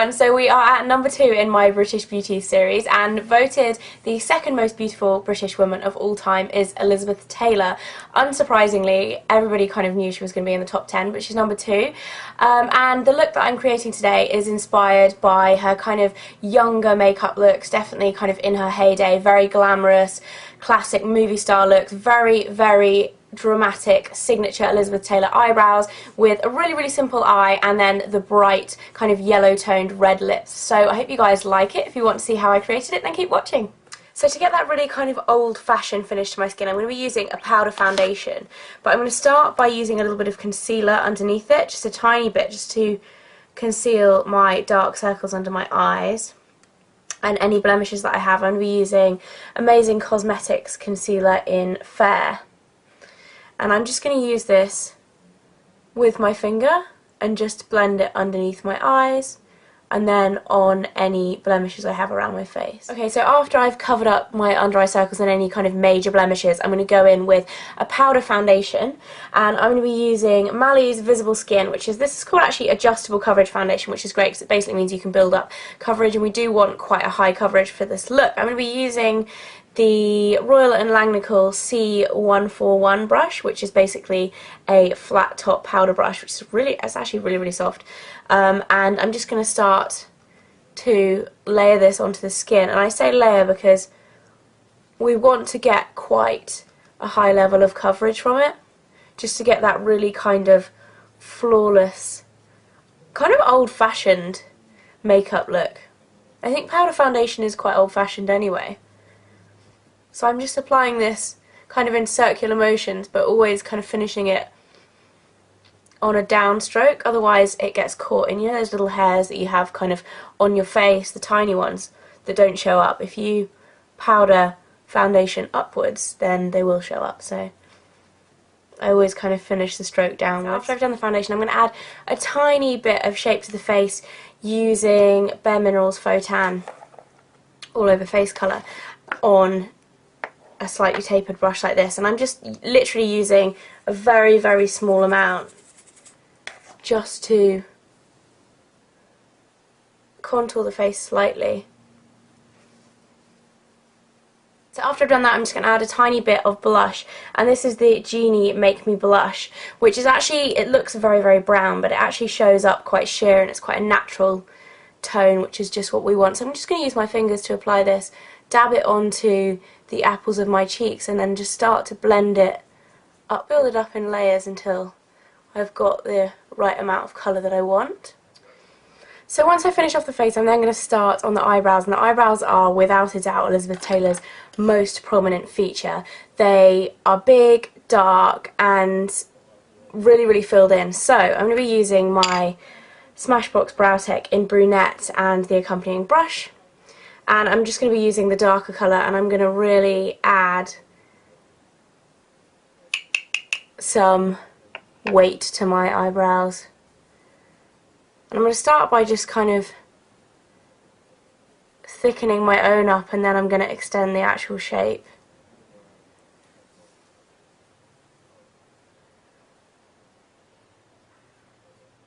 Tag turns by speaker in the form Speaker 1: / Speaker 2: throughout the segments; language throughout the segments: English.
Speaker 1: everyone, so we are at number 2 in my British Beauty series, and voted the second most beautiful British woman of all time is Elizabeth Taylor. Unsurprisingly, everybody kind of knew she was going to be in the top 10, but she's number 2. And the look that I'm creating today is inspired by her kind of younger makeup looks, definitely kind of in her heyday, very glamorous, classic movie star looks, very, very dramatic signature Elizabeth Taylor eyebrows with a really, really simple eye, and then the bright kind of yellow toned red lips. So I hope you guys like it. If you want to see how I created it, then keep watching. So to get that really kind of old-fashioned finish to my skin, I'm going to be using a powder foundation, but I'm going to start by using a little bit of concealer underneath it, just a tiny bit, just to conceal my dark circles under my eyes and any blemishes that I have. I'm going to be using Amazing Cosmetics concealer in Fair. And I'm just going to use this with my finger and just blend it underneath my eyes and then on any blemishes I have around my face. Okay, so after I've covered up my under eye circles and any kind of major blemishes, I'm going to go in with a powder foundation, and I'm going to be using Mali's Visible Skin, this is called actually Adjustable Coverage Foundation, which is great because it basically means you can build up coverage, and we do want quite a high coverage for this look. I'm going to be using the Royal & Langnickel C141 brush, which is basically a flat top powder brush, which is it's actually really, really soft. And I'm just going to start to layer this onto the skin. And I say layer because we want to get quite a high level of coverage from it, just to get that really kind of flawless, kind of old-fashioned makeup look. I think powder foundation is quite old-fashioned anyway. So I'm just applying this kind of in circular motions, but always kind of finishing it on a downstroke, otherwise it gets caught in, you know, those little hairs that you have kind of on your face, the tiny ones that don't show up. If you powder foundation upwards, then they will show up, so I always kind of finish the stroke downwards. So after I've done the foundation, I'm going to add a tiny bit of shape to the face using Bare Minerals Faux Tan All Over Face Colour on a slightly tapered brush like this, and I'm just literally using a very, very small amount just to contour the face slightly. So after I've done that, I'm just going to add a tiny bit of blush, and this is the Genie Make Me Blush, which is actually, it looks very, very brown, but it actually shows up quite sheer and it's quite a natural tone, which is just what we want. So I'm just going to use my fingers to apply this, dab it onto the apples of my cheeks, and then just start to blend it up, build it up in layers until I've got the right amount of colour that I want. So once I finish off the face, I'm then going to start on the eyebrows, and the eyebrows are without a doubt Elizabeth Taylor's most prominent feature. They are big, dark, and really, really filled in. So I'm going to be using my Smashbox Brow Tech in brunette and the accompanying brush. And I'm just going to be using the darker colour, and I'm going to really add some weight to my eyebrows. And I'm going to start by just kind of thickening my own up, and then I'm going to extend the actual shape.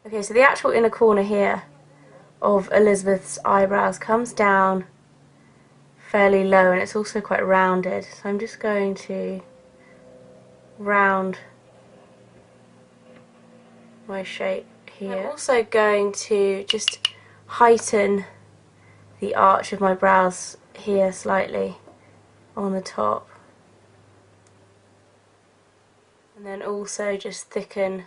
Speaker 1: Okay, so the actual inner corner here of Elizabeth's eyebrows comes down fairly low, and it's also quite rounded, so I'm just going to round my shape here. I'm also going to just heighten the arch of my brows here slightly on the top, and then also just thicken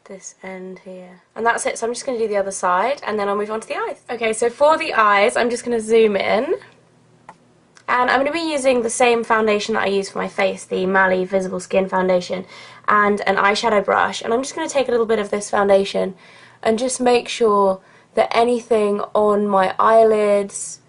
Speaker 1: this end here. And that's it, so I'm just going to do the other side and then I'll move on to the eyes. Okay, so for the eyes, I'm just going to zoom in, and I'm going to be using the same foundation that I use for my face, the Mali Visible Skin foundation, and an eyeshadow brush, and I'm just going to take a little bit of this foundation and just make sure that anything on my eyelids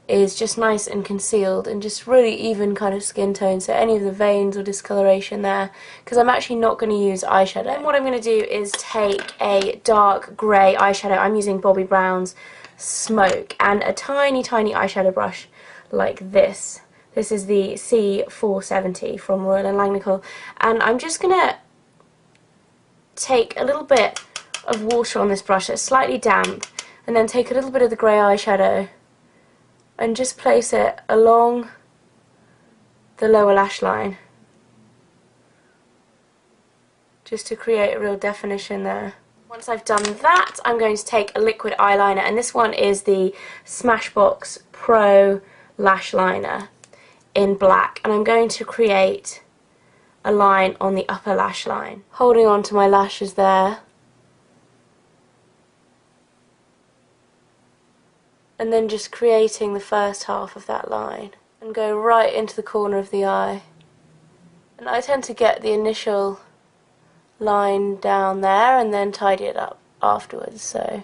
Speaker 1: is just nice and concealed and just really even kind of skin tone, so any of the veins or discoloration there, because I'm actually not going to use eyeshadow. Then what I'm going to do is take a dark grey eyeshadow. I'm using Bobbi Brown's Smoke, and a tiny, tiny eyeshadow brush like this. This is the C470 from Royal & Langnickel, and I'm just going to take a little bit of water on this brush that's slightly damp, and then take a little bit of the grey eyeshadow and just place it along the lower lash line, just to create a real definition there. Once I've done that, I'm going to take a liquid eyeliner, and this one is the Smashbox Pro Lash Liner in black, and I'm going to create a line on the upper lash line, holding on to my lashes there, and then just creating the first half of that line and go right into the corner of the eye. And I tend to get the initial line down there and then tidy it up afterwards, so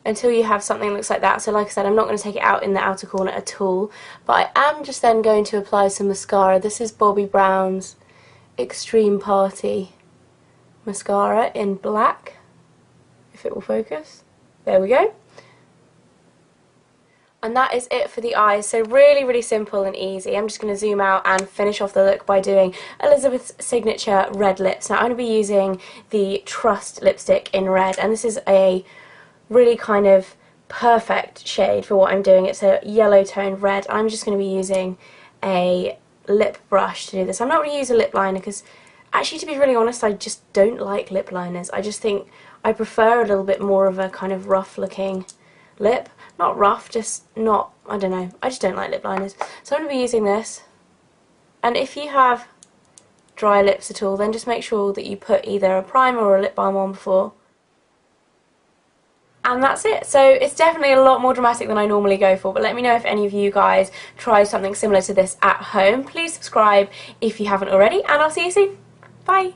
Speaker 1: until you have something that looks like that. So like I said, I'm not going to take it out in the outer corner at all, but I am just then going to apply some mascara. This is Bobbi Brown's Extreme Party mascara in black, if it will focus. There we go. And that is it for the eyes, so really, really simple and easy. I'm just going to zoom out and finish off the look by doing Elizabeth's signature red lips. Now I'm going to be using the Trust lipstick in red, and this is a really kind of perfect shade for what I'm doing. It's a yellow toned red. I'm just going to be using a lip brush to do this. I'm not going to use a lip liner because, actually, to be really honest, I just don't like lip liners. I just think I prefer a little bit more of a kind of rough looking lip. Not rough, just not, I don't know, I just don't like lip liners. So I'm going to be using this, and if you have dry lips at all, then just make sure that you put either a primer or a lip balm on before. And that's it. So it's definitely a lot more dramatic than I normally go for, but let me know if any of you guys try something similar to this at home. Please subscribe if you haven't already, and I'll see you soon. Bye!